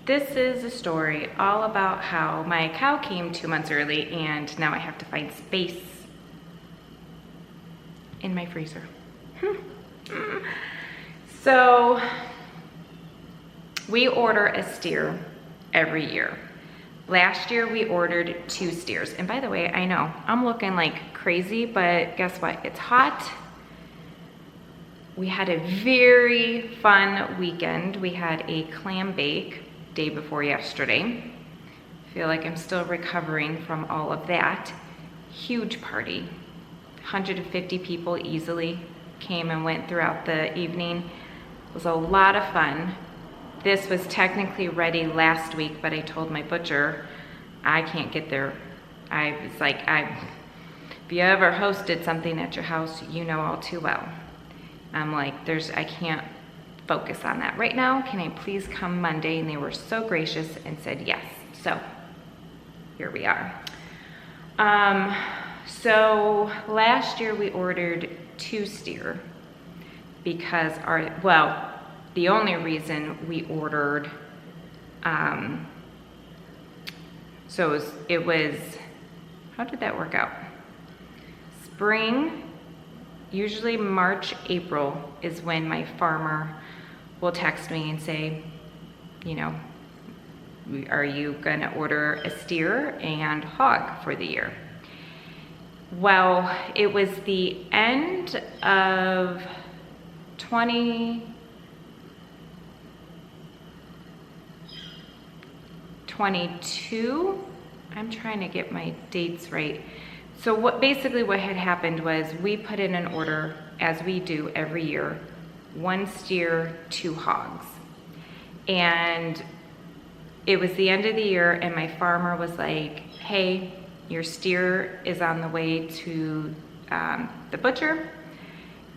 This is a story all about how my cow came 2 months early and now I have to find space in my freezer. So we order a steer every year. Last year we ordered 2 steers. And by the way, I know I'm looking like crazy, but guess what? It's hot. We had a very fun weekend. We had a clam bake day before yesterday. I feel like I'm still recovering from all of that. Huge party. 150 people easily came and went throughout the evening. It was a lot of fun. This was technically ready last week, but I told my butcher I can't get there. I was like, if you ever hosted something at your house, you know all too well. I'm like, I can't focus on that right now. Can I please come Monday? And they were so gracious and said yes. So here we are. So last year we ordered 2 steer because the only reason we ordered, so it was, how did that work out? Spring, usually March, April is when my farmer will text me and say, you know, are you gonna order a steer and hog for the year? Well, it was the end of 2022. I'm trying to get my dates right. So basically what had happened was we put in an order, as we do every year, 1 steer, 2 hogs. And it was the end of the year and my farmer was like, hey, your steer is on the way to the butcher.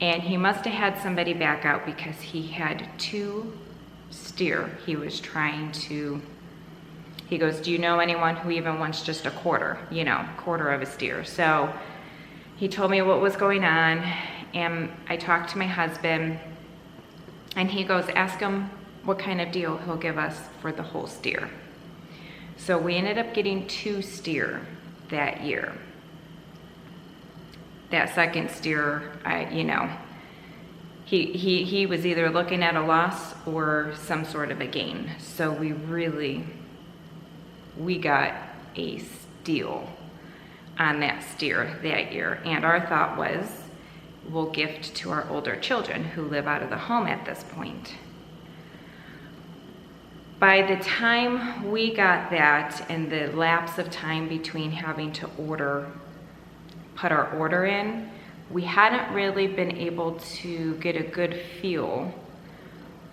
And he must have had somebody back out because he had 2 steer. He was trying to, he goes, do you know anyone who even wants just a quarter of a steer? So he told me what was going on and I talked to my husband and he goes, ask him what kind of deal he'll give us for the whole steer. So we ended up getting 2 steer that year. That second steer, he was either looking at a loss or some sort of a gain. So we got a steal on that steer that year. And our thought was, we'll gift to our older children who live out of the home at this point. By the time we got that and the lapse of time between having to put our order in, we hadn't really been able to get a good feel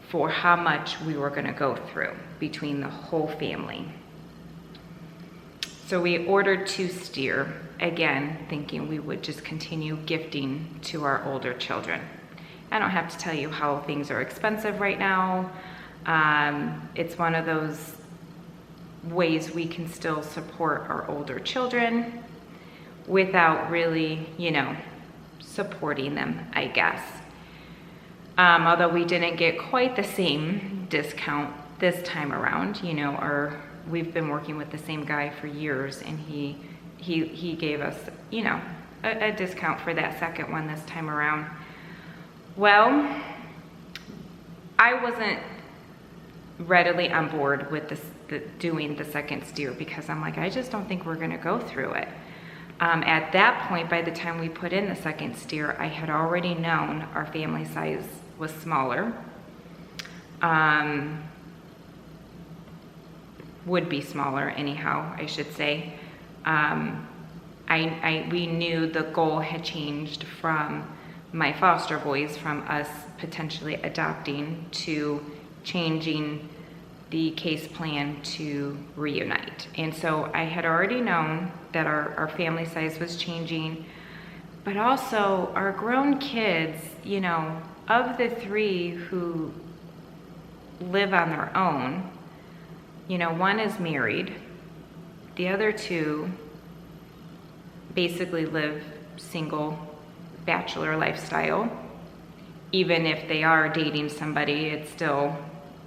for how much we were gonna go through between the whole family. So we ordered 2 steer, again, thinking we would just continue gifting to our older children. I don't have to tell you how things are expensive right now. It's one of those ways we can still support our older children without really, supporting them, I guess. Although we didn't get quite the same discount this time around, we've been working with the same guy for years and he gave us, a discount for that second one this time around. Well, I wasn't readily on board with doing the second steer because I'm like, I just don't think we're gonna go through it. At that point, by the time we put in the second steer, I had already known our family size was smaller. Would be smaller anyhow, I should say. We knew the goal had changed from my foster boys, from us potentially adopting to changing the case plan to reunite. And so I had already known that our family size was changing, but also our grown kids, of the 3 who live on their own, 1 is married, the other 2 basically live single bachelor lifestyle. Even if they are dating somebody,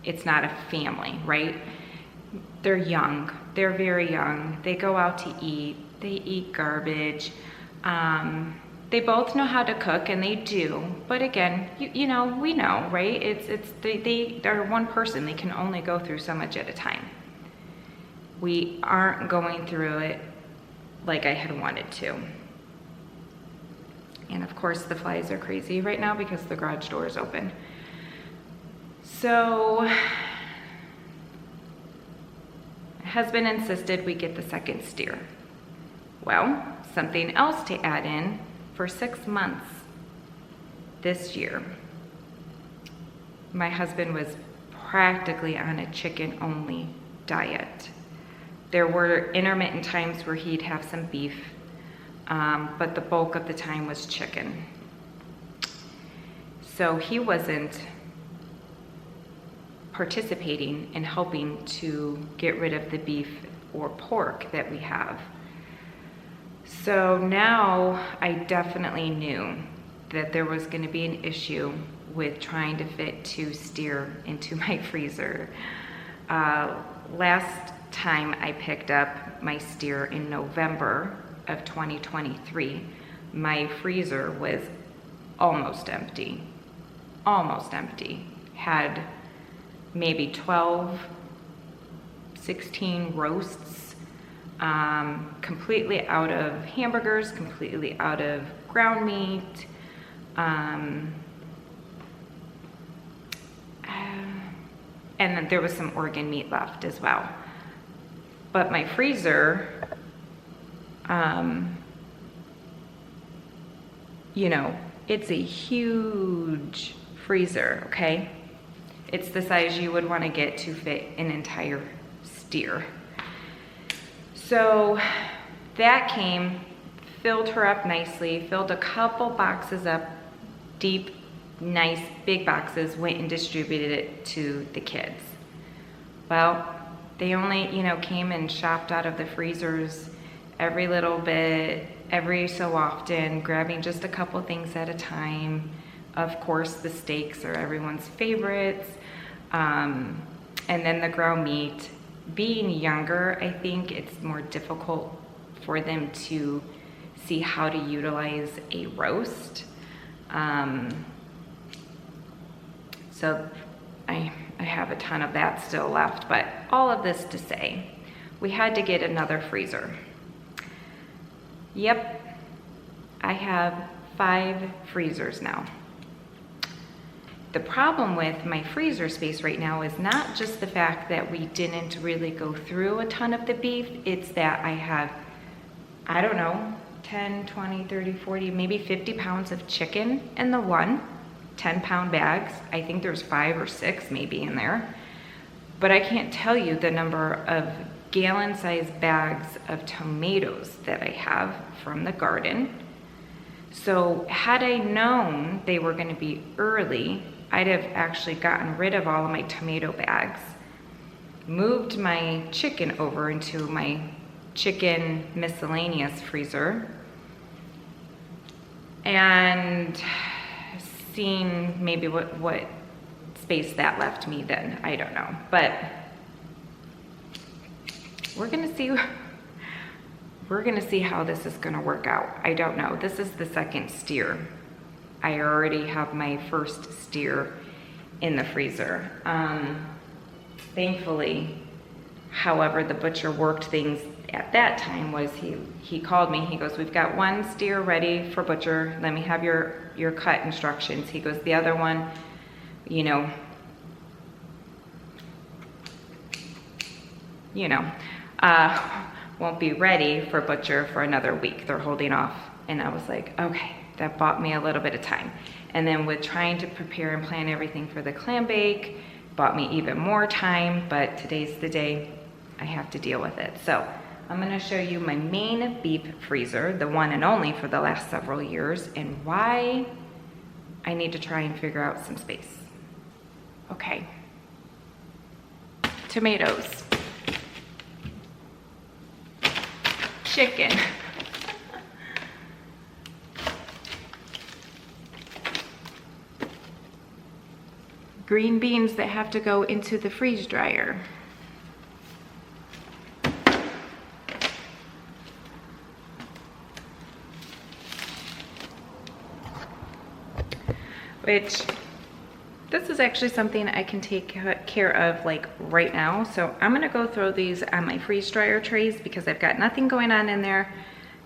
it's not a family, right? they're young. They're very young. They go out to eat. They eat garbage. They both know how to cook, and they do. But again, you know, we know, right? They're one person. They can only go through so much at a time. We aren't going through it like I had wanted to. And of course, the flies are crazy right now because the garage door is open. So, my husband insisted we get the second steer. Well, something else to add in, for 6 months this year, my husband was practically on a chicken-only diet. There were intermittent times where he'd have some beef, but the bulk of the time was chicken. So he wasn't participating in helping to get rid of the beef or pork that we have. So now I definitely knew that there was going to be an issue with trying to fit 2 steer into my freezer. Last time I picked up my steer in November of 2023, my freezer was almost empty. Almost empty. Had maybe 12, 16 roasts, completely out of hamburgers, completely out of ground meat, and then there was some organ meat left as well. But my freezer, you know, it's a huge freezer, okay? It's the size you would want to get to fit an entire steer. So that came, filled her up nicely, filled a couple boxes up, deep, nice, big boxes, went and distributed it to the kids. Well, they only, you know, came and shopped out of the freezers every little bit, every so often, grabbing just a couple things at a time. Of course, the steaks are everyone's favorites. And then the ground meat. Being younger, I think it's more difficult for them to see how to utilize a roast. So I have a ton of that still left, but all of this to say, we had to get another freezer. Yep, I have 5 freezers now. The problem with my freezer space right now is not just the fact that we didn't really go through a ton of the beef, it's that I have, I don't know, 10, 20, 30, 40, maybe 50 pounds of chicken in the 10-pound bags. I think there's 5 or 6 maybe in there. But I can't tell you the number of gallon-sized bags of tomatoes that I have from the garden. So had I known they were going to be early, I'd have actually gotten rid of all of my tomato bags, moved my chicken over into my chicken miscellaneous freezer, and seen maybe what space that left me then. I don't know. But we're gonna see how this is gonna work out. I don't know. This is the second steer. I already have my first steer in the freezer. Thankfully, however the butcher worked things at that time was he called me, he goes, we've got 1 steer ready for butcher, let me have your cut instructions. He goes, the other one, you know, won't be ready for butcher for another week. They're holding off. And I was like, okay, that bought me a little bit of time. And then with trying to prepare and plan everything for the clam bake, bought me even more time, but today's the day I have to deal with it. So I'm gonna show you my main beef freezer, the one and only for the last several years, and why I need to try and figure out some space. Okay. Tomatoes. Chicken. Green beans that have to go into the freeze dryer. which this is actually something I can take care of like right now. So I'm gonna go throw these on my freeze dryer trays because I've got nothing going on in there.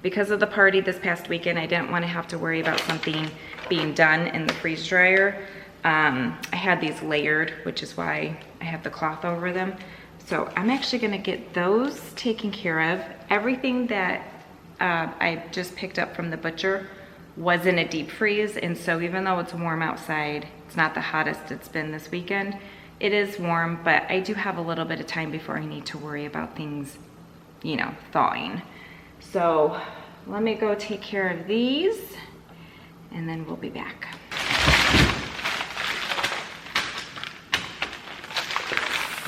Because of the party this past weekend, I didn't want to have to worry about something being done in the freeze dryer. I had these layered, which is why I have the cloth over them. So I'm actually gonna get those taken care of. Everything that I just picked up from the butcher was in a deep freeze, and so even though it's warm outside, it's not the hottest it's been this weekend, it is warm, but I do have a little bit of time before I need to worry about things, you know, thawing. So let me go take care of these and then we'll be back.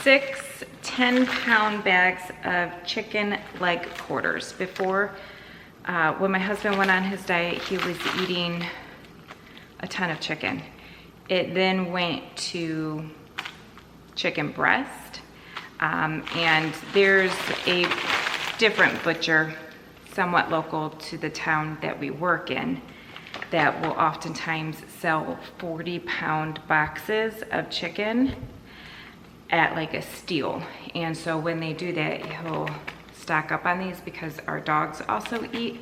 6 10-pound bags of chicken leg quarters. Before, when my husband went on his diet, he was eating a ton of chicken. It then went to chicken breast, and there's a different butcher, somewhat local to the town that we work in, that will oftentimes sell 40-pound boxes of chicken at like a steal. And so when they do that, he'll stock up on these because our dogs also eat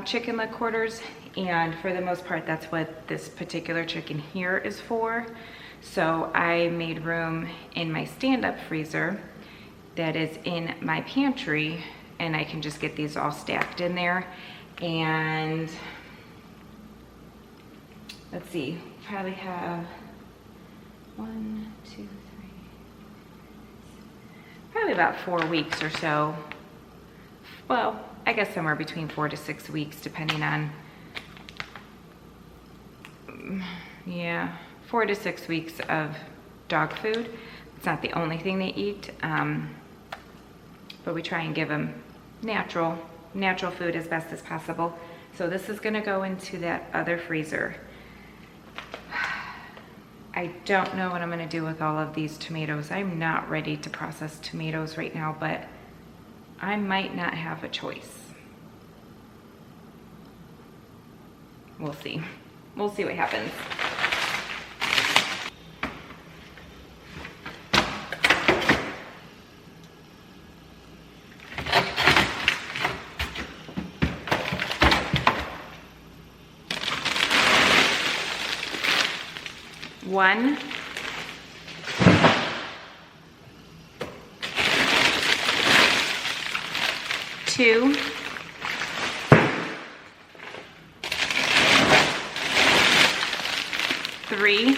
chicken leg quarters, and for the most part that's what this particular chicken here is for. So I made room in my stand-up freezer that is in my pantry, and I can just get these all stacked in there. And let's see, probably have 1, 2, 3, probably about 4 weeks or so. Well, I guess somewhere between 4 to 6 weeks, depending on, yeah, 4 to 6 weeks of dog food. It's not the only thing they eat, but we try and give them natural food as best as possible. So this is gonna go into that other freezer. I don't know what I'm gonna do with all of these tomatoes. I'm not ready to process tomatoes right now, but I might not have a choice. We'll see. We'll see what happens. One, 2, 3,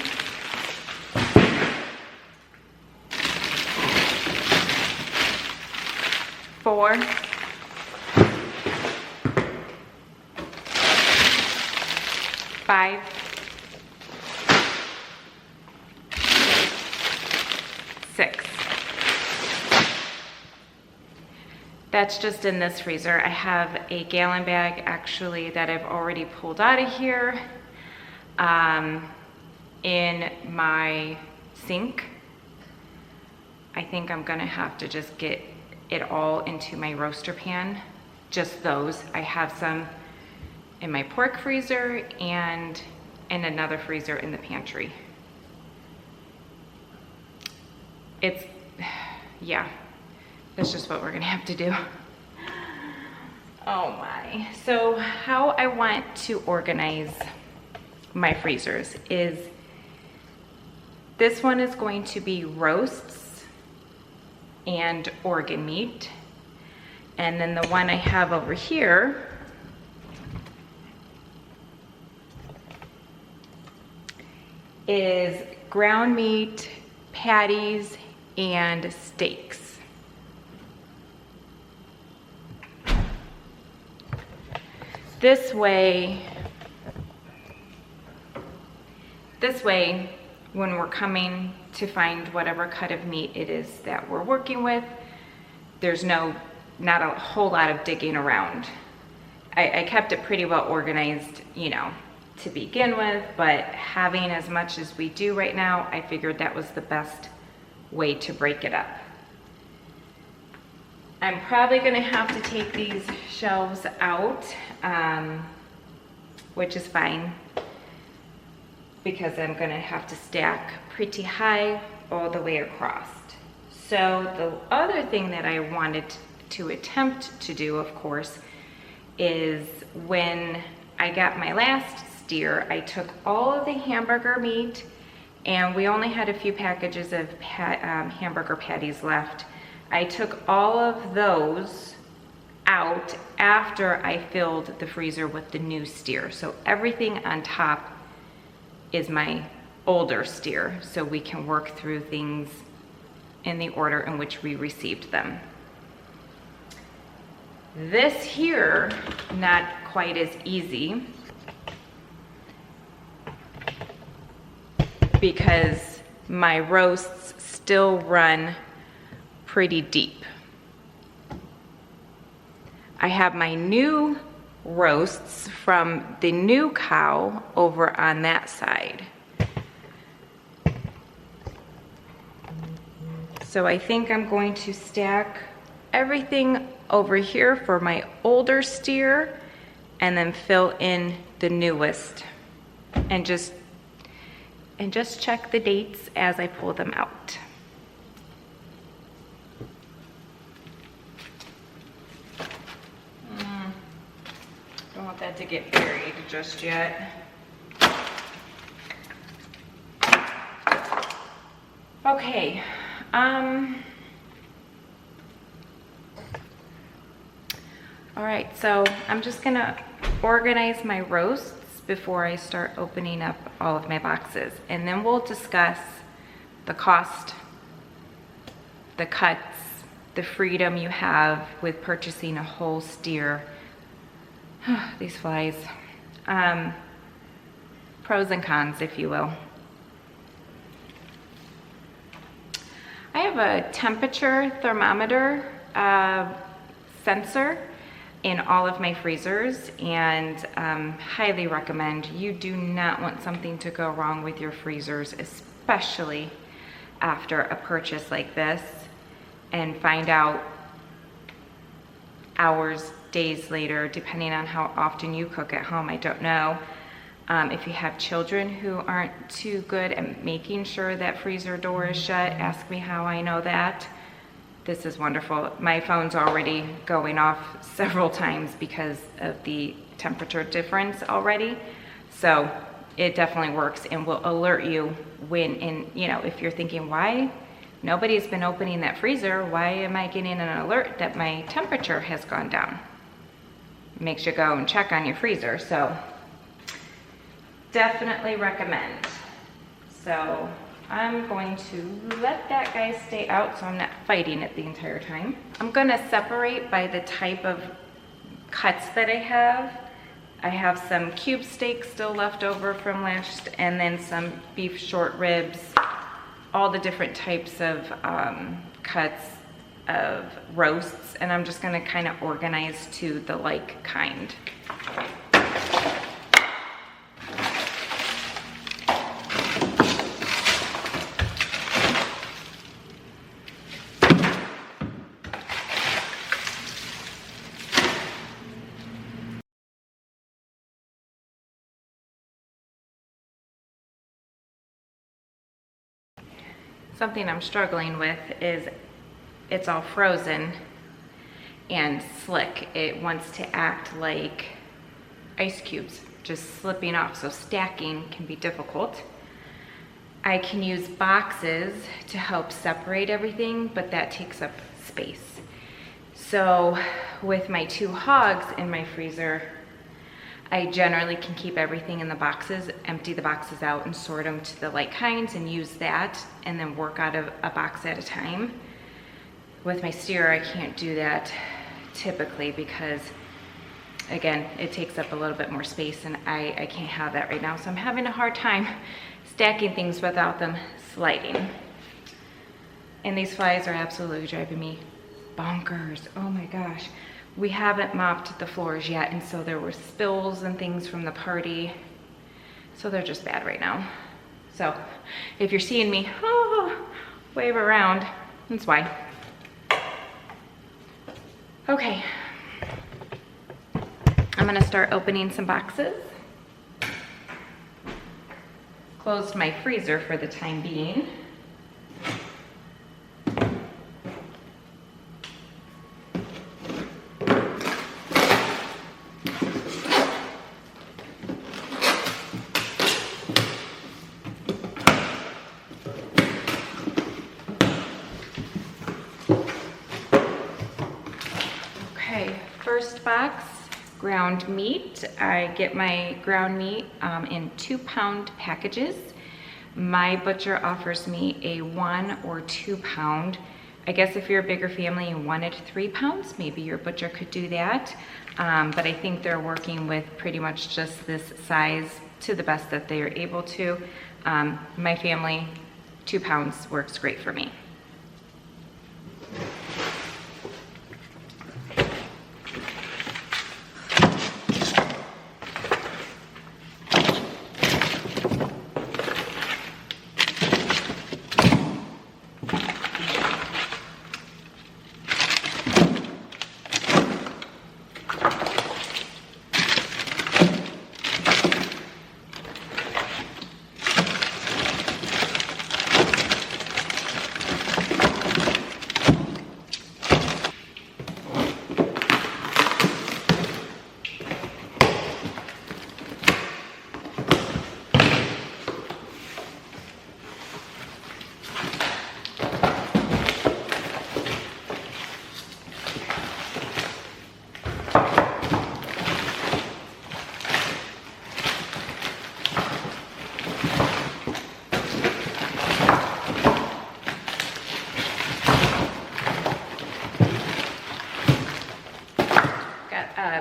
4, 5, 6. That's just in this freezer. I have a gallon bag actually that I've already pulled out of here in my sink. I think I'm gonna have to just get it all into my roaster pan, just those. I have some in my pork freezer and in another freezer in the pantry. It's, yeah, that's just what we're gonna have to do. Oh my. So how I want to organize my freezers is, this one is going to be roasts and organ meat. And then the one I have over here is ground meat, patties, and steaks. This way, when we're coming to find whatever cut of meat it is that we're working with, there's not a whole lot of digging around. I kept it pretty well organized, you know, to begin with, but having as much as we do right now, I figured that was the best way to break it up. I'm probably gonna have to take these shelves out, which is fine. because I'm gonna have to stack pretty high all the way across. So the other thing that I wanted to attempt to do, of course, is when I got my last steer, I took all of the hamburger meat, and we only had a few packages of hamburger patties left. I took all of those out after I filled the freezer with the new steer. So everything on top is my older steer, so we can work through things in the order in which we received them. This here, not quite as easy, because my roasts still run pretty deep. I have my new roasts from the new cow over on that side. So I think I'm going to stack everything over here for my older steer and then fill in the newest, and just check the dates as I pull them out. Don't want that to get buried just yet. Okay. All right, so I'm just gonna organize my roasts before I start opening up all of my boxes, and then we'll discuss the cost, the cuts, the freedom you have with purchasing a whole steer. These flies. Pros and cons, if you will. I have a temperature thermometer sensor in all of my freezers, and highly recommend. You do not want something to go wrong with your freezers, especially after a purchase like this, and find out hours, days later, depending on how often you cook at home. I don't know. If you have children who aren't too good at making sure that freezer door is shut, ask me how I know that. This is wonderful. My phone's already going off several times because of the temperature difference already. So it definitely works and will alert you when, if you're thinking, why nobody's been opening that freezer, why am I getting an alert that my temperature has gone down? It makes you go and check on your freezer. So definitely recommend. So I'm going to let that guy stay out so I'm not fighting it the entire time. I'm gonna separate by the type of cuts that I have. I have some cube steak still left over from last, and then some beef short ribs, all the different types of cuts of roasts, and I'm just gonna kind of organize to the like kind. Something I'm struggling with is it's all frozen and slick. It wants to act like ice cubes, just slipping off, so stacking can be difficult. I can use boxes to help separate everything, but that takes up space. So with my 2 hogs in my freezer, I generally can keep everything in the boxes, empty the boxes out and sort them to the like kinds and use that, and then work out of a box at a time. With my steer, I can't do that typically because, again, it takes up a little bit more space, and I can't have that right now. So I'm having a hard time stacking things without them sliding. And these flies are absolutely driving me bonkers. Oh my gosh. We haven't mopped the floors yet, and so there were spills and things from the party. So they're just bad right now. So if you're seeing me wave around, that's why. Okay. I'm gonna start opening some boxes. closed my freezer for the time being. Okay, first box, ground meat. I get my ground meat in 2-pound packages. My butcher offers me a 1 or 2 pound. I guess if you're a bigger family and wanted 3 pounds, maybe your butcher could do that. But I think they're working with pretty much just this size to the best that they are able to. My family, 2 pounds works great for me.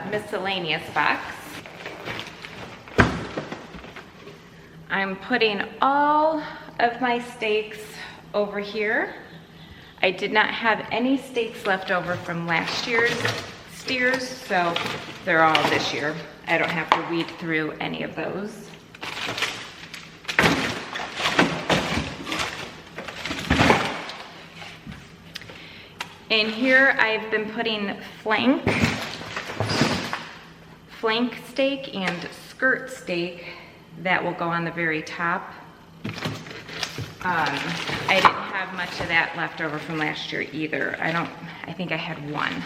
Miscellaneous box. I'm putting all of my steaks over here. I did not have any steaks left over from last year's steers, so they're all this year. I don't have to weed through any of those. In here, I've been putting flank steak and skirt steak that will go on the very top. I didn't have much of that left over from last year either. I think I had 1.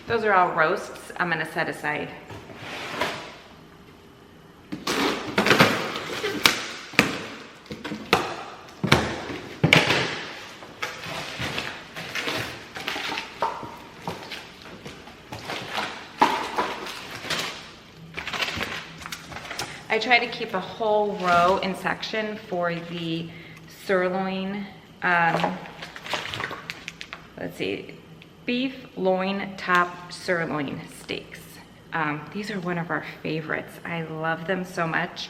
Those are all roasts I'm gonna set aside. I try to keep a whole row in section for the sirloin, let's see, beef loin top sirloin steaks. These are one of our favorites. I love them so much.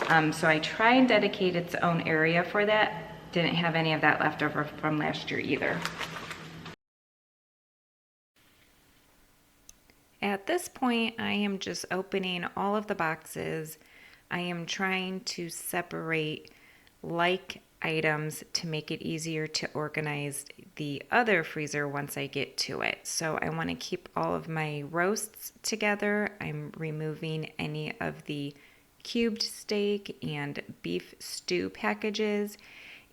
So I try and dedicate its own area for that. Didn't have any of that left over from last year either. At this point, I am just opening all of the boxes. I am trying to separate like items to make it easier to organize the other freezer once I get to it. So I want to keep all of my roasts together. I'm removing any of the cubed steak and beef stew packages,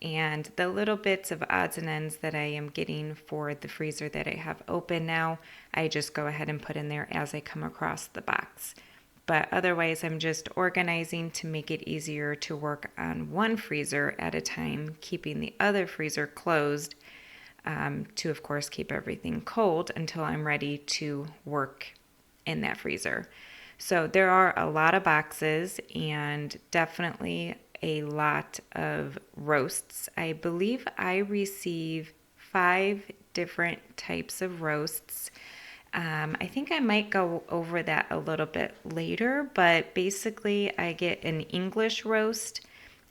and the little bits of odds and ends that I am getting for the freezer that I have open now, I just go ahead and put in there as I come across the box. But otherwise, I'm just organizing to make it easier to work on one freezer at a time, keeping the other freezer closed to, of course, keep everything cold until I'm ready to work in that freezer. So there are a lot of boxes and definitely a lot of roasts. I believe I receive 5 different types of roasts. I think I might go over that a little bit later, but basically I get an English roast,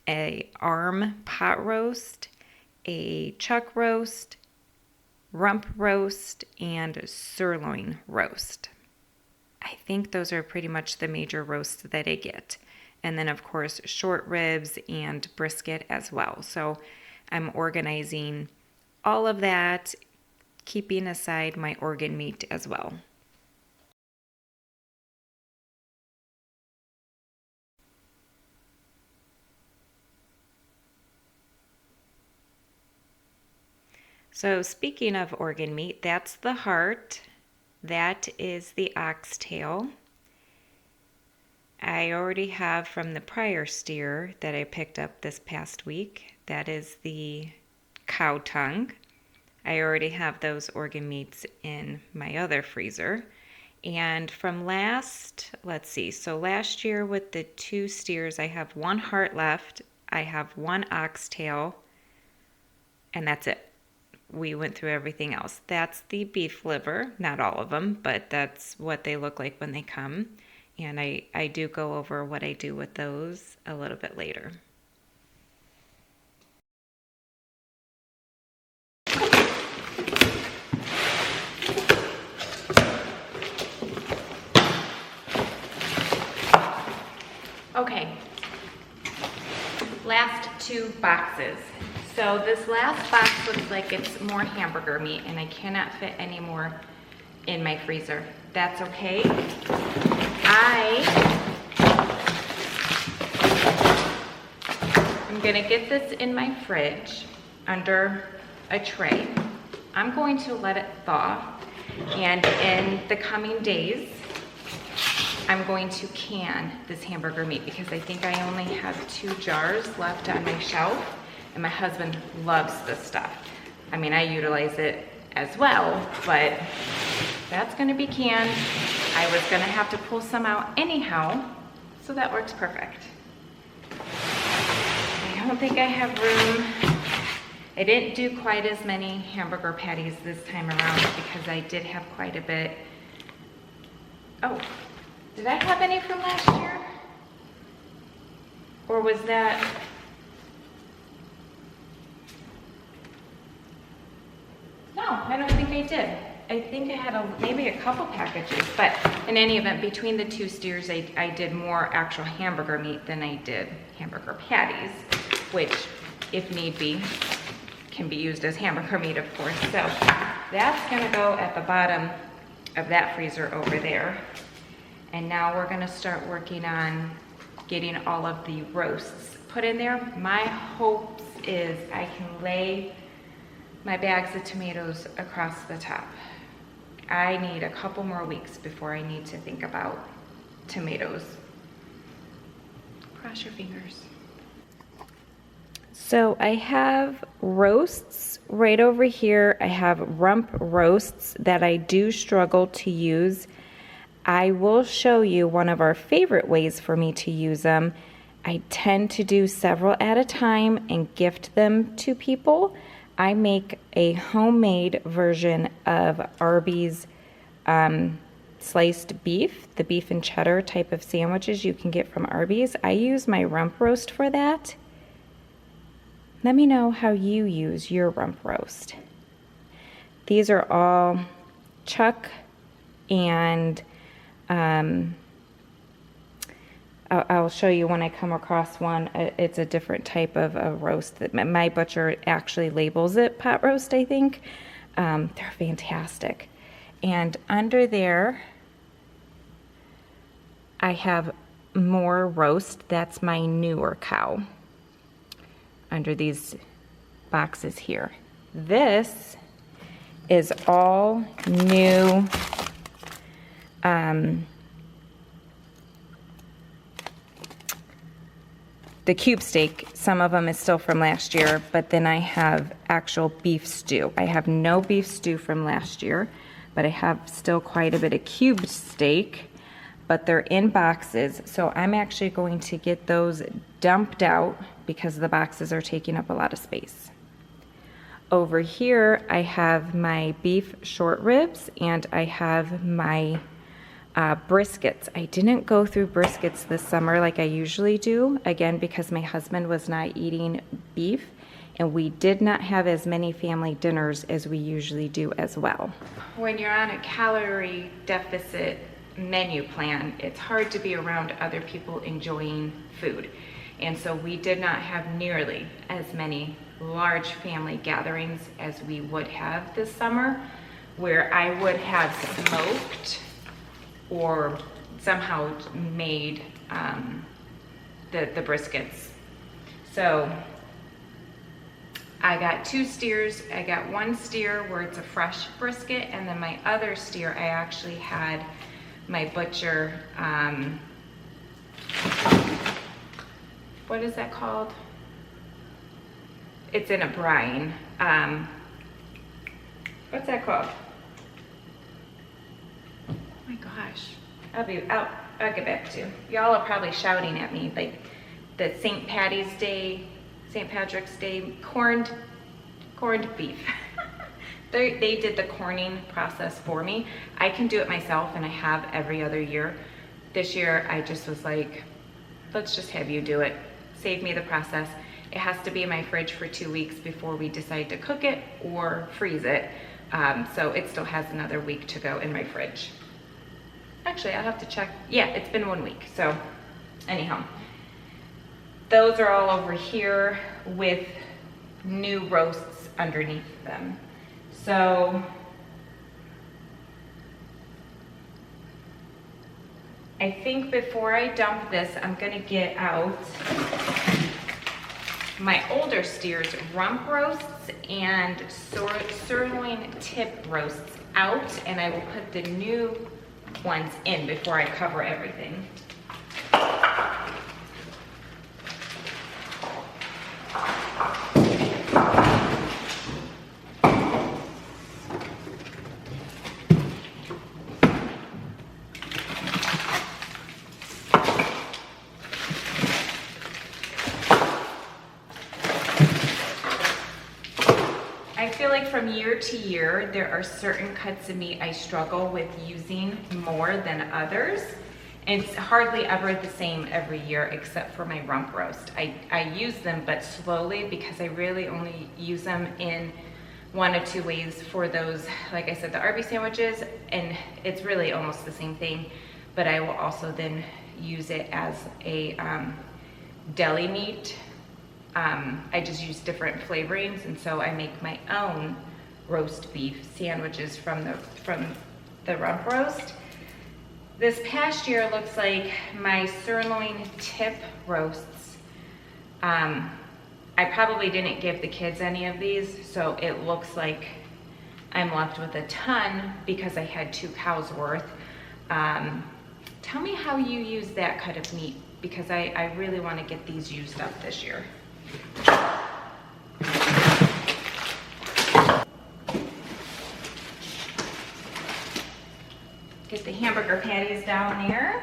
a arm pot roast, a chuck roast, rump roast, and sirloin roast. I think those are pretty much the major roasts that I get. And then of course short ribs and brisket as well. So I'm organizing all of that, keeping aside my organ meat as well. So speaking of organ meat, that's the heart. That is the oxtail. I already have from the prior steer that I picked up this past week. That is the cow tongue. I already have those organ meats in my other freezer. And from last year with the 2 steers, I have 1 heart left. I have 1 oxtail, and that's it. We went through everything else. That's the beef liver, not all of them, but that's what they look like when they come. And I do go over what I do with those a little bit later. Okay, last 2 boxes. So this last box looks like it's more hamburger meat, and I cannot fit any more in my freezer. That's okay. I'm gonna get this in my fridge under a tray. I'm going to let it thaw, and in the coming days, I'm going to can this hamburger meat because I think I only have 2 jars left on my shelf, and my husband loves this stuff. I mean, I utilize it as well, but that's gonna be canned. I was gonna have to pull some out anyhow, so that works perfect. I don't think I have room. I didn't do quite as many hamburger patties this time around because I did have quite a bit. Oh, did I have any from last year? Or was that? No, I don't think I did. I think I had maybe a couple packages, but in any event, between the 2 steers, I did more actual hamburger meat than I did hamburger patties, which, if need be, can be used as hamburger meat, of course. So that's gonna go at the bottom of that freezer over there. And now we're gonna start working on getting all of the roasts put in there. My hopes is I can lay my bags of tomatoes across the top. I need a couple more weeks before I need to think about tomatoes. Cross your fingers. So I have roasts right over here. I have rump roasts that I do struggle to use. I will show you one of our favorite ways for me to use them. I tend to do several at a time and gift them to people. I make a homemade version of Arby's sliced beef, the beef and cheddar type of sandwiches you can get from Arby's. I use my rump roast for that. Let me know how you use your rump roast. These are all chuck and I'll show you when I come across one. It's a different type of a roast. That my butcher actually labels it pot roast, I think. They're fantastic. And under there, I have more roast. That's my newer cow. Under these boxes here. This is all new. The cube steak, some of them is still from last year, but then I have actual beef stew. I have no beef stew from last year, but I have still quite a bit of cube steak, but they're in boxes. So I'm actually going to get those dumped out because the boxes are taking up a lot of space. Over here, I have my beef short ribs and I have my briskets. I didn't go through briskets this summer like I usually do, again, because my husband was not eating beef and we did not have as many family dinners as we usually do as well. When you're on a calorie deficit menu plan, it's hard to be around other people enjoying food. And so we did not have nearly as many large family gatherings as we would have this summer, where I would have smoked or somehow made the briskets. So I got 2 steers. I got 1 steer where it's a fresh brisket, and then my other steer, I actually had my butcher, what is that called? It's in a brine. What's that called? Oh my gosh. I'll get back to you. Y'all are probably shouting at me, like the St. Patrick's Day corned beef. They did the corning process for me. I can do it myself, and I have every other year. This year, I just was like, let's just have you do it. Save me the process. It has to be in my fridge for 2 weeks before we decide to cook it or freeze it. So it still has another week to go in my fridge. Actually, I'll have to check. Yeah, it's been 1 week. So anyhow, those are all over here with new roasts underneath them. So I think before I dump this, I'm gonna get out my older steers rump roasts and sirloin tip roasts out, and I will put the new ones in before I cover everything. From year to year, there are certain cuts of meat I struggle with using more than others. It's hardly ever the same every year except for my rump roast. I use them, but slowly, because I really only use them in 1 of 2 ways for those, like I said, the Arby sandwiches, and it's really almost the same thing, but I will also then use it as a deli meat. I just use different flavorings, and so I make my own roast beef sandwiches from the rump roast. This past year looks like my sirloin tip roasts. I probably didn't give the kids any of these, so it looks like I'm left with a ton because I had 2 cows worth. Tell me how you use that cut of meat, because I really want to get these used up this year. Get the hamburger patties down there.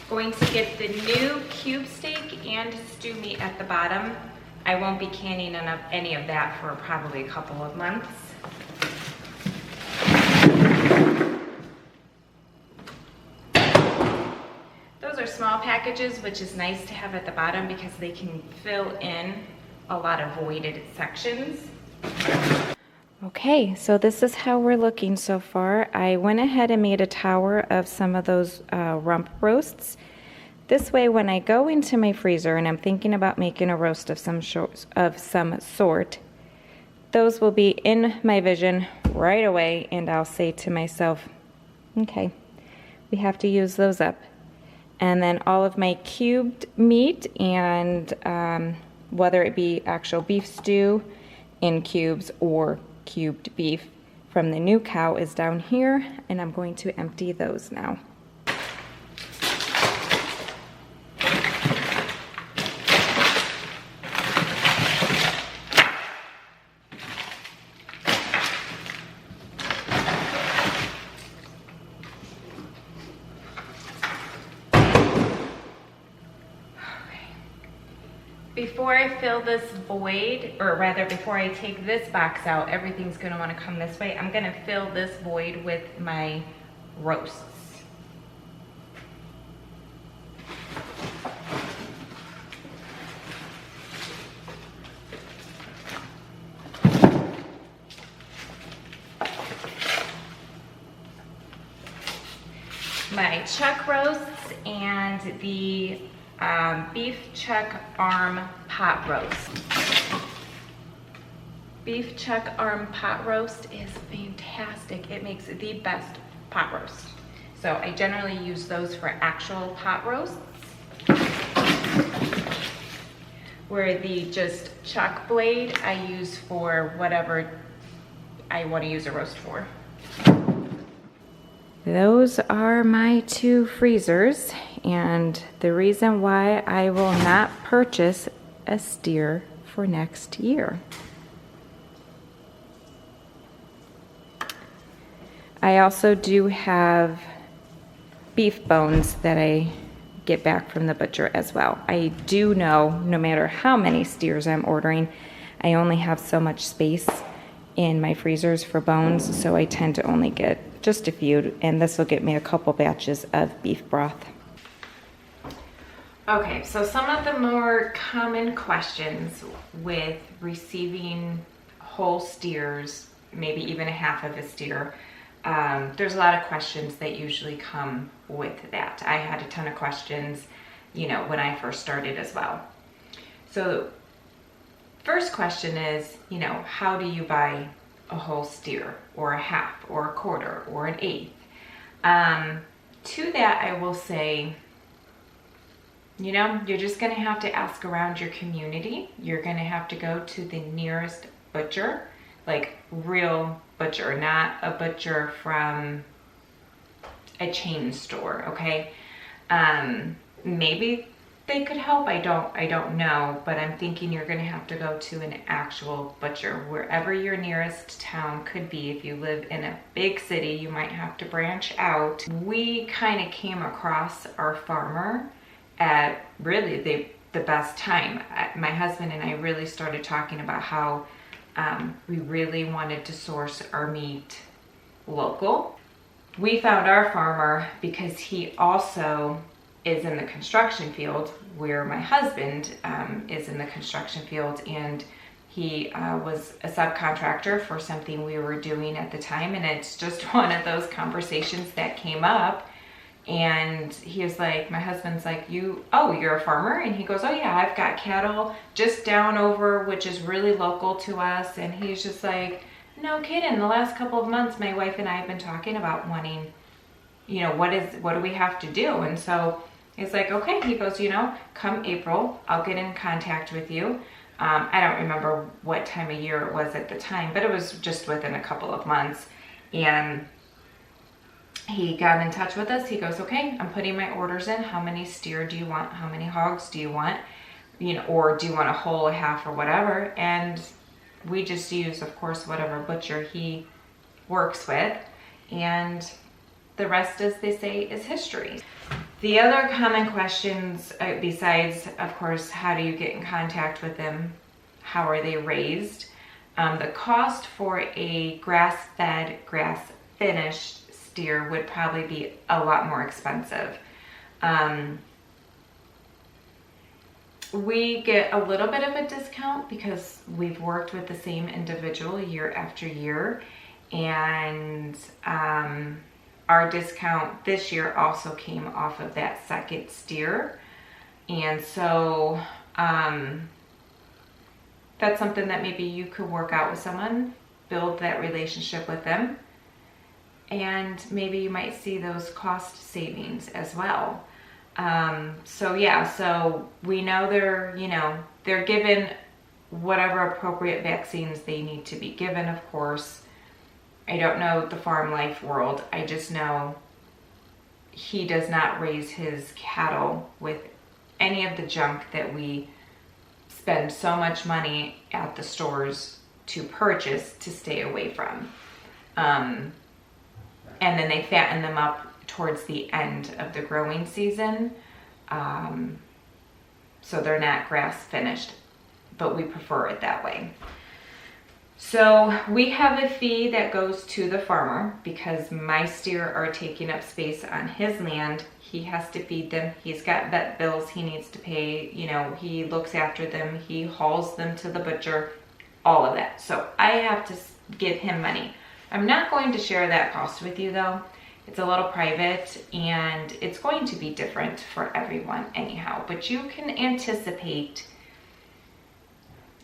Going to get the new cube steak and stew meat at the bottom. I won't be canning any of that for probably a couple of months. Those are small packages, which is nice to have at the bottom because they can fill in a lot of voided sections. Okay, so this is how we're looking so far. I went ahead and made a tower of some of those rump roasts. This way, when I go into my freezer and I'm thinking about making a roast of some sort, those will be in my vision right away, and I'll say to myself, okay, we have to use those up. And then all of my cubed meat, and whether it be actual beef stew in cubes or cubed beef from the new cow, is down here, and I'm going to empty those now. Before I fill this void, or rather before I take this box out, everything's going to want to come this way. I'm going to fill this void with my roasts. my chuck roasts and the beef chuck arm pot roast. Beef chuck arm pot roast is fantastic. It makes the best pot roast. So I generally use those for actual pot roasts, where the just chuck blade I use for whatever I want to use a roast for. Those are my 2 freezers, and the reason why I will not purchase a steer for next year. I also do have beef bones that I get back from the butcher as well. I do know no matter how many steers I'm ordering, I only have so much space in my freezers for bones, so I tend to only get just a few, and this will get me a couple batches of beef broth. Okay, so some of the more common questions with receiving whole steers, maybe even a half of a steer, there's a lot of questions that usually come with that. I had a ton of questions, you know, when I first started as well. So first question is, you know, how do you buy a whole steer or a half or a quarter or an eighth? To that I will say, you know, you're just going to have to ask around your community. You're going to have to go to the nearest butcher, like real butcher, not a butcher from a chain store, okay? Maybe they could help, I don't know, but I'm thinking you're gonna have to go to an actual butcher, wherever your nearest town could be. If you live in a big city, you might have to branch out. We kind of came across our farmer at really the best time. My husband and I really started talking about how we really wanted to source our meat local. We found our farmer because he also is in the construction field, where my husband is in the construction field, and he was a subcontractor for something we were doing at the time, and it's just one of those conversations that came up. And he was like, my husband's like, you're a farmer? And he goes, oh yeah, I've got cattle just down over, which is really local to us. And he's just like, no kidding, the last couple of months my wife and I have been talking about wanting, you know, what do we have to do? And so he's like, okay. He goes, you know, come April, I'll get in contact with you. I don't remember what time of year it was at the time, but it was just within a couple of months. And he got in touch with us. He goes, okay, I'm putting my orders in. How many steer do you want? How many hogs do you want? You know, or do you want a whole, a half, or whatever? And we just use, of course, whatever butcher he works with. And the rest, as they say, is history. The other common questions, besides, of course, how do you get in contact with them? How are they raised? The cost for a grass-fed, grass-finished steer would probably be a lot more expensive. We get a little bit of a discount because we've worked with the same individual year after year, and our discount this year also came off of that second steer. And so that's something that maybe you could work out with someone, build that relationship with them, and maybe you might see those cost savings as well. So yeah, so we know they're given whatever appropriate vaccines they need to be given, of course. I don't know the farm life world. I just know he does not raise his cattle with any of the junk that we spend so much money at the stores to purchase to stay away from. And then they fatten them up towards the end of the growing season. So they're not grass finished, but we prefer it that way. So we have a fee that goes to the farmer because my steer are taking up space on his land. He has to feed them. He's got vet bills he needs to pay. You know, he looks after them. He hauls them to the butcher, all of that. So I have to give him money. I'm not going to share that cost with you though. It's a little private, and it's going to be different for everyone anyhow, but you can anticipate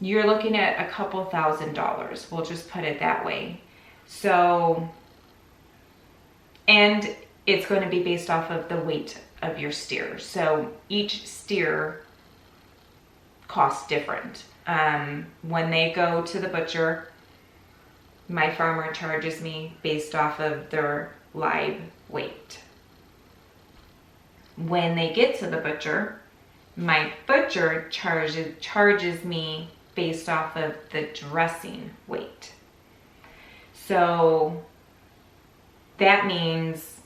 you're looking at a couple $1,000s. We'll just put it that way. So, and it's going to be based off of the weight of your steer. So each steer costs different. When they go to the butcher, my farmer charges me based off of their live weight. When they get to the butcher, my butcher charges me based off of the dressing weight. So that means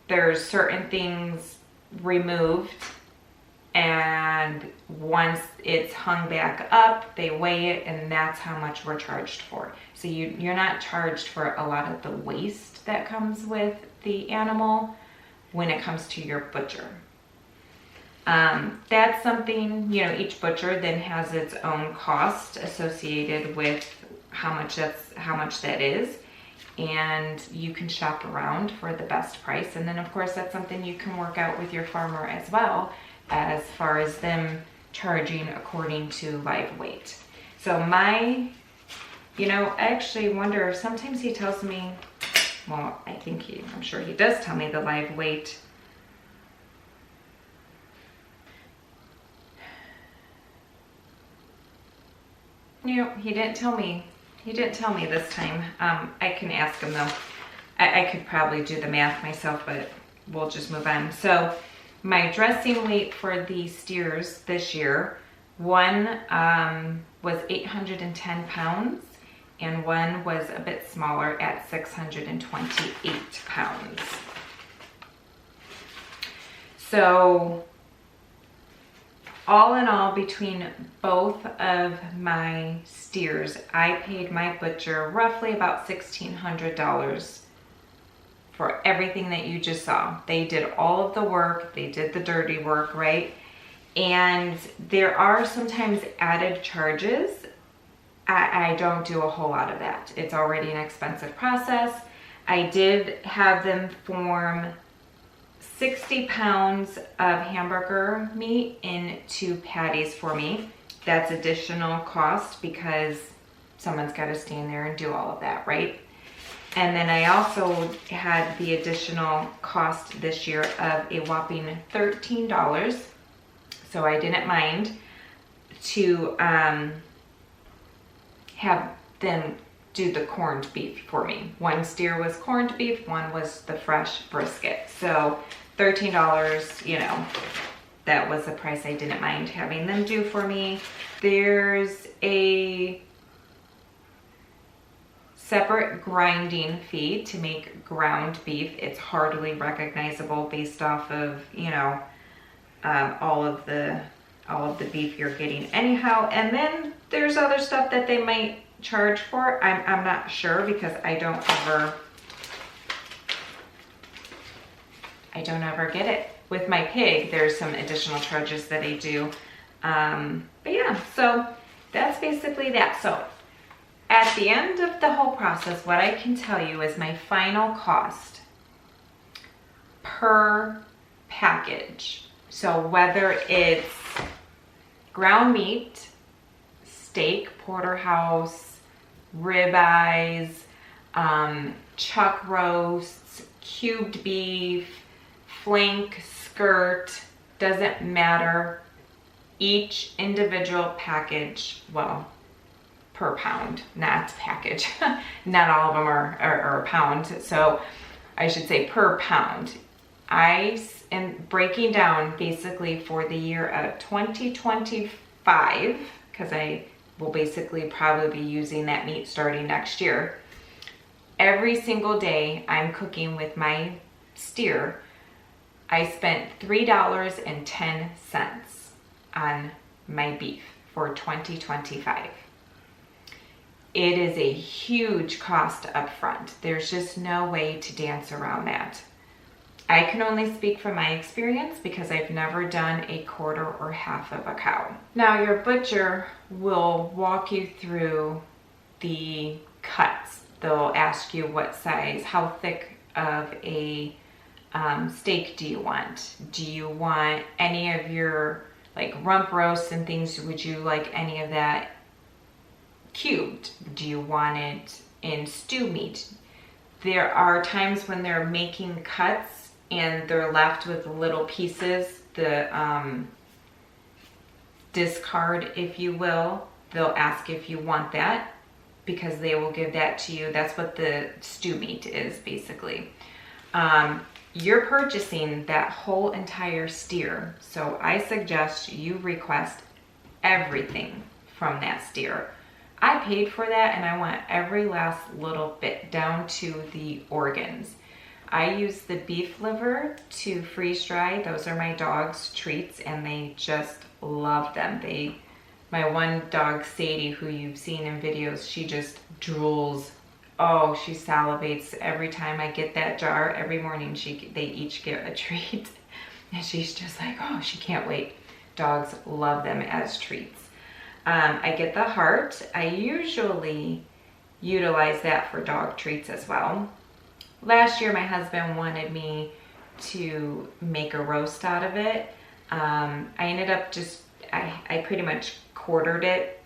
there's certain things removed, and once it's hung back up, they weigh it, and that's how much we're charged for. So you're not charged for a lot of the waste that comes with the animal when it comes to your butcher. That's something, you know, each butcher then has its own cost associated with how much that is, and you can shop around for the best price. And then of course that's something you can work out with your farmer as well, as far as them charging according to live weight. So I actually wonder, sometimes he tells me, well, I'm sure he does tell me the live weight. You know, he didn't tell me this time. I can ask him though. I could probably do the math myself, but we'll just move on. So my dressing weight for the steers this year, one was 810 pounds, and one was a bit smaller at 628 pounds. So all in all, between both of my steers, I paid my butcher roughly about $1,600 for everything that you just saw. They did all of the work, they did the dirty work, right? And there are sometimes added charges. I don't do a whole lot of that. It's already an expensive process. I did have them form 60 pounds of hamburger meat into patties for me. That's additional cost because someone's got to stand there and do all of that, right? And then I also had the additional cost this year of a whopping $13. So I didn't mind to have them do the corned beef for me. One steer was corned beef, one was the fresh brisket. So $13, you know, that was the price I didn't mind having them do for me. There's a separate grinding fee to make ground beef. It's hardly recognizable based off of, you know, all of the beef you're getting anyhow. And then there's other stuff that they might charge for. I'm not sure because I don't ever get it. With my pig, there's some additional charges that I do. But yeah, so that's basically that. So at the end of the whole process, what I can tell you is my final cost per package. So whether it's ground meat, steak, porterhouse, ribeyes, chuck roasts, cubed beef, flank, skirt, doesn't matter. Each individual package, well, per pound, not package. Not all of them are a pound. So I should say per pound. I am breaking down basically for the year of 2025, because I will basically probably be using that meat starting next year. Every single day I'm cooking with my steer, I spent $3.10 on my beef for 2025. It is a huge cost up front. There's just no way to dance around that. I can only speak from my experience because I've never done a quarter or half of a cow. Now your butcher will walk you through the cuts. They'll ask you what size, how thick of a steak do you want? Do you want any of your like rump roasts and things? Would you like any of that cubed? Do you want it in stew meat? There are times when they're making cuts and they're left with little pieces, the discard, if you will. They'll ask if you want that because they will give that to you. That's what the stew meat is basically. You're purchasing that whole entire steer. So I suggest you request everything from that steer. I paid for that and I want every last little bit down to the organs. I use the beef liver to freeze dry. Those are my dog's treats and they just love them. My one dog, Sadie, who you've seen in videos, she just drools. Oh, she salivates every time I get that jar. Every morning they each get a treat. And she's just like, oh, she can't wait. Dogs love them as treats. I get the heart. I usually utilize that for dog treats as well. Last year, my husband wanted me to make a roast out of it. I ended up I pretty much quartered it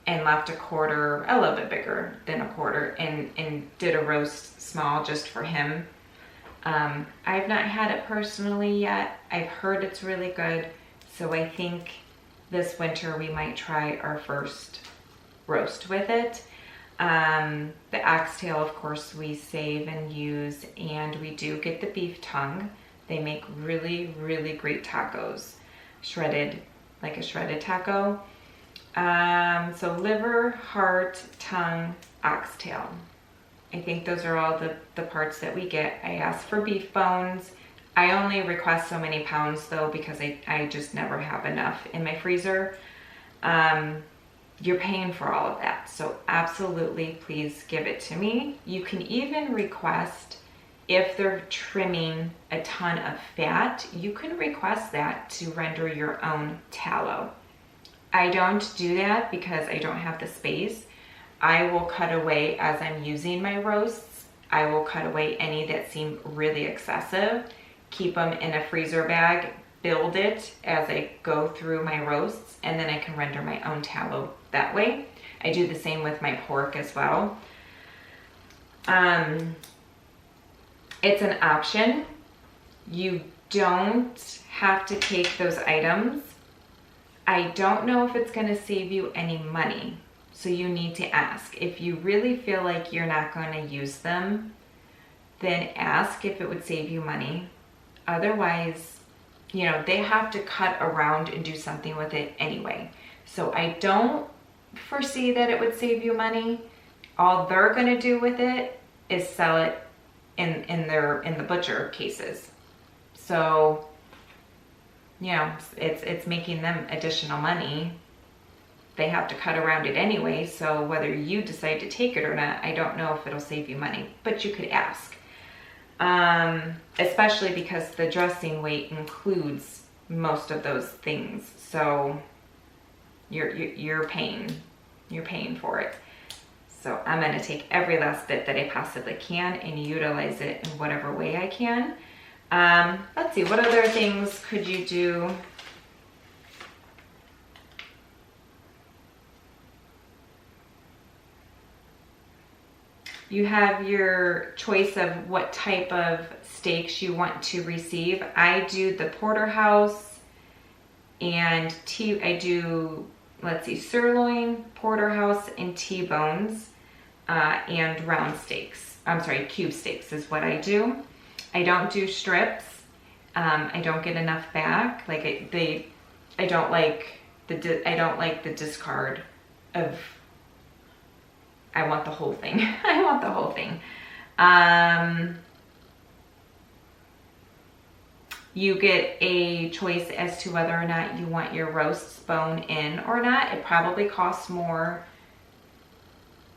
and left a quarter, a little bit bigger than a quarter, and did a roast small just for him. I've not had it personally yet. I've heard it's really good. So I think this winter we might try our first roast with it. The oxtail, of course, we save and use, and we do get the beef tongue. They make really, really great tacos, shredded, like a shredded taco. So liver, heart, tongue, oxtail. I think those are all the parts that we get. I asked for beef bones. I only request so many pounds though because I just never have enough in my freezer. You're paying for all of that. So absolutely, please give it to me. You can even request, if they're trimming a ton of fat, you can request that to render your own tallow. I don't do that because I don't have the space. I will cut away as I'm using my roasts. I will cut away any that seem really excessive, keep them in a freezer bag, build it as I go through my roasts, and then I can render my own tallow that way. I do the same with my pork as well. It's an option. You don't have to take those items. I don't know if it's going to save you any money, so you need to ask. If you really feel like you're not going to use them, then ask if it would save you money. Otherwise, you know, they have to cut around and do something with it anyway. So I don't foresee that it would save you money. All they're going to do with it is sell it in the butcher cases. So, you know, it's making them additional money. They have to cut around it anyway, so whether you decide to take it or not, I don't know if it'll save you money, but you could ask. Especially because the dressing weight includes most of those things, so you're paying for it. So I'm going to take every last bit that I possibly can and utilize it in whatever way I can. Let's see, what other things could you do? You have your choice of what type of steaks you want to receive. I do the porterhouse and I do, let's see, sirloin, porterhouse, and T-bones, and round steaks. I'm sorry, cube steaks is what I do. I don't do strips. I don't get enough back. Like I don't like the discard of. I want the whole thing. I want the whole thing. You get a choice as to whether or not you want your roasts bone in or not. It probably costs more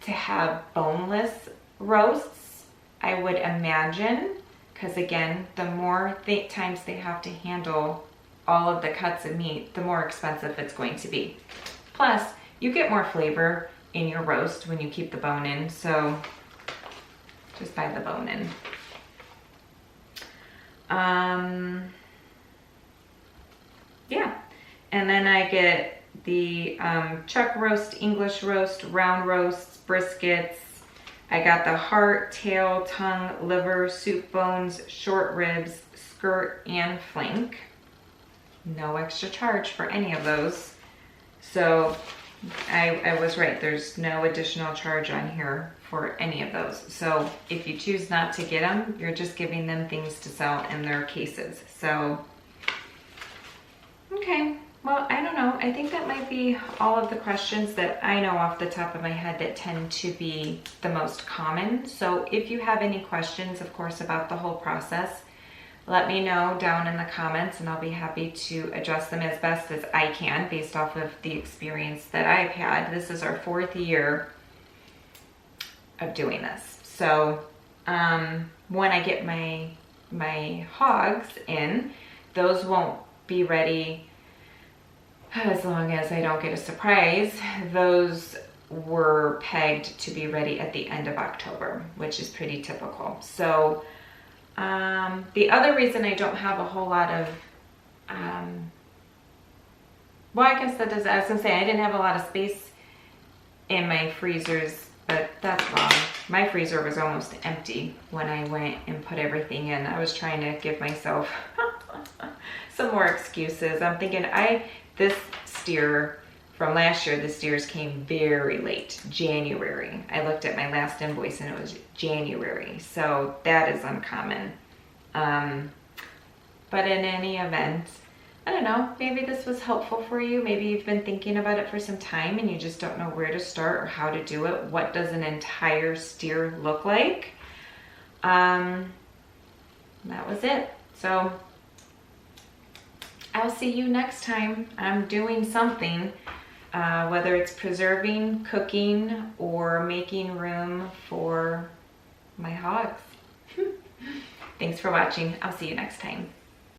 to have boneless roasts, I would imagine, because again, the more times they have to handle all of the cuts of meat, the more expensive it's going to be. Plus, you get more flavor in your roast when you keep the bone in, so just buy the bone in. Yeah, and then I get the chuck roast, English roast, round roasts, briskets. I got the heart, tail, tongue, liver, soup bones, short ribs, skirt, and flank. No extra charge for any of those. So I was right, there's no additional charge on here for any of those. So if you choose not to get them, you're just giving them things to sell in their cases. So, okay, well, I don't know. I think that might be all of the questions that I know off the top of my head that tend to be the most common. So if you have any questions, of course, about the whole process, let me know down in the comments and I'll be happy to address them as best as I can based off of the experience that I've had. This is our 4th year of doing this. So when I get my hogs in, those won't be ready as long as I don't get a surprise. Those were pegged to be ready at the end of October, which is pretty typical. So the other reason I don't have a whole lot of, well, I guess that does, I was gonna say I didn't have a lot of space in my freezers, but that's wrong. My freezer was almost empty when I went and put everything in. I was trying to give myself some more excuses. I'm thinking this steer from last year, the steers came very late, January. I looked at my last invoice and it was January, so that is uncommon. But in any event, I don't know, maybe this was helpful for you. Maybe you've been thinking about it for some time and you just don't know where to start or how to do it. What does an entire steer look like? That was it. So I'll see you next time. I'm doing something, whether it's preserving, cooking, or making room for my hogs. Thanks for watching. I'll see you next time.